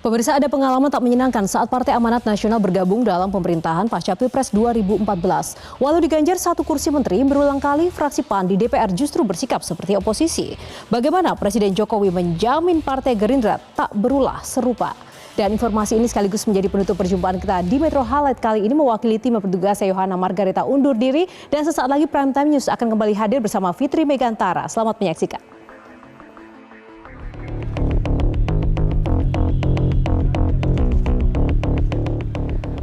Pemirsa, ada pengalaman tak menyenangkan saat Partai Amanat Nasional bergabung dalam pemerintahan pasca Pilpres 2014. Walau diganjar satu kursi menteri, berulang kali fraksi PAN di DPR justru bersikap seperti oposisi. Bagaimana Presiden Jokowi menjamin Partai Gerindra tak berulah serupa? Dan informasi ini sekaligus menjadi penutup perjumpaan kita di Metro Highlight kali ini. Mewakili tim petugas, saya Yohana Margareta undur diri. Dan sesaat lagi Prime Time News akan kembali hadir bersama Fitri Megantara. Selamat menyaksikan.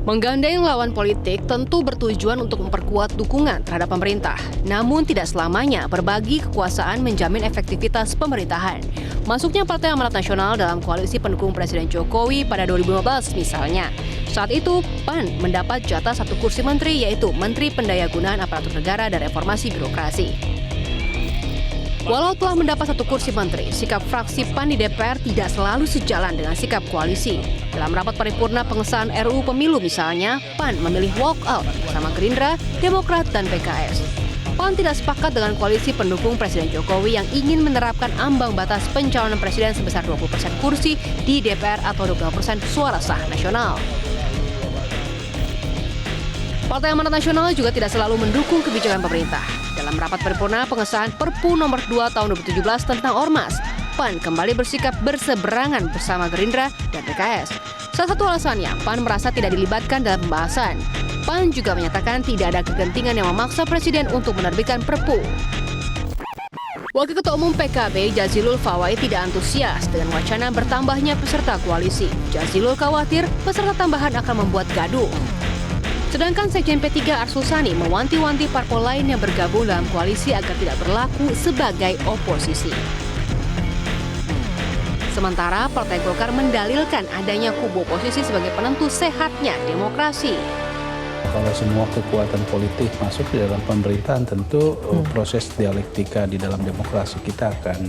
Menggandeng lawan politik tentu bertujuan untuk memperkuat dukungan terhadap pemerintah. Namun tidak selamanya berbagi kekuasaan menjamin efektivitas pemerintahan. Masuknya Partai Amanat Nasional dalam koalisi pendukung Presiden Jokowi pada 2015 misalnya. Saat itu PAN mendapat jatah satu kursi menteri, yaitu Menteri Pendayagunaan Aparatur Negara dan Reformasi Birokrasi. Walau telah mendapat satu kursi menteri, sikap fraksi PAN di DPR tidak selalu sejalan dengan sikap koalisi. Dalam rapat paripurna pengesahan RUU Pemilu misalnya, PAN memilih walk out bersama Gerindra, Demokrat, dan PKS. PAN tidak sepakat dengan koalisi pendukung Presiden Jokowi yang ingin menerapkan ambang batas pencalonan presiden sebesar 20% kursi di DPR atau 20% suara sah nasional. Partai Amanat Nasional juga tidak selalu mendukung kebijakan pemerintah. Dalam rapat paripurna pengesahan Perpu nomor 2 tahun 2017 tentang Ormas, PAN kembali bersikap berseberangan bersama Gerindra dan PKS. Salah satu alasannya, PAN merasa tidak dilibatkan dalam pembahasan. PAN juga menyatakan tidak ada kegentingan yang memaksa Presiden untuk menerbitkan Perpu. Wakil Ketua Umum PKB Jazilul Fawait tidak antusias dengan wacana bertambahnya peserta koalisi. Jazilul khawatir peserta tambahan akan membuat gaduh. Sedangkan Sekjen P3 Arsul Sani mewanti-wanti parpol lain yang bergabung dalam koalisi agar tidak berlaku sebagai oposisi. Sementara Partai Golkar mendalilkan adanya kubu oposisi sebagai penentu sehatnya demokrasi. Kalau semua kekuatan politik masuk di dalam pemerintahan, tentu proses dialektika di dalam demokrasi kita akan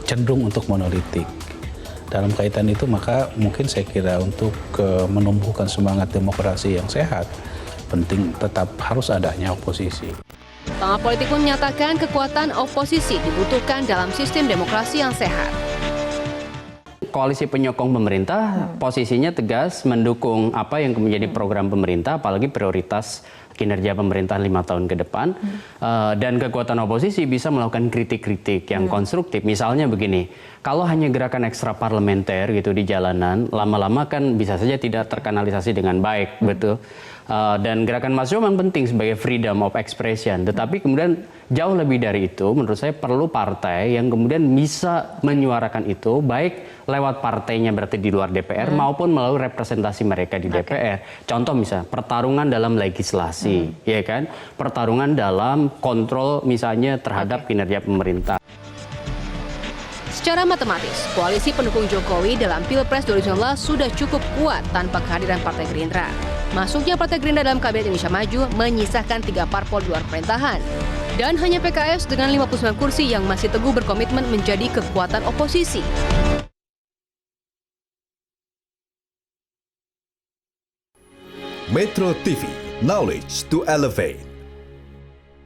cenderung untuk monolitik. Dalam kaitan itu maka mungkin saya kira untuk menumbuhkan semangat demokrasi yang sehat, penting tetap harus adanya oposisi. Pengamat politik pun menyatakan kekuatan oposisi dibutuhkan dalam sistem demokrasi yang sehat. Koalisi penyokong pemerintah posisinya tegas mendukung apa yang menjadi program pemerintah, apalagi prioritas kinerja pemerintahan 5 tahun ke depan. Dan kekuatan oposisi bisa melakukan kritik-kritik yang konstruktif. Misalnya begini, kalau hanya gerakan ekstra parlementer gitu di jalanan, lama-lama kan bisa saja tidak terkanalisasi dengan baik, betul. Dan gerakan mahasiswa memang penting sebagai freedom of expression. Tetapi kemudian jauh lebih dari itu, menurut saya perlu partai yang kemudian bisa menyuarakan itu, baik lewat partainya berarti di luar DPR maupun melalui representasi mereka di DPR. Contoh misalnya pertarungan dalam legislasi, ya kan? Pertarungan dalam kontrol misalnya terhadap kinerja pemerintah. Secara matematis, koalisi pendukung Jokowi dalam Pilpres 2019 sudah cukup kuat tanpa kehadiran Partai Gerindra. Masuknya Partai Gerindra dalam Kabinet Indonesia Maju menyisakan 3 parpol di luar pemerintahan. Dan hanya PKS dengan 59 kursi yang masih teguh berkomitmen menjadi kekuatan oposisi. Metro TV, knowledge to elevate.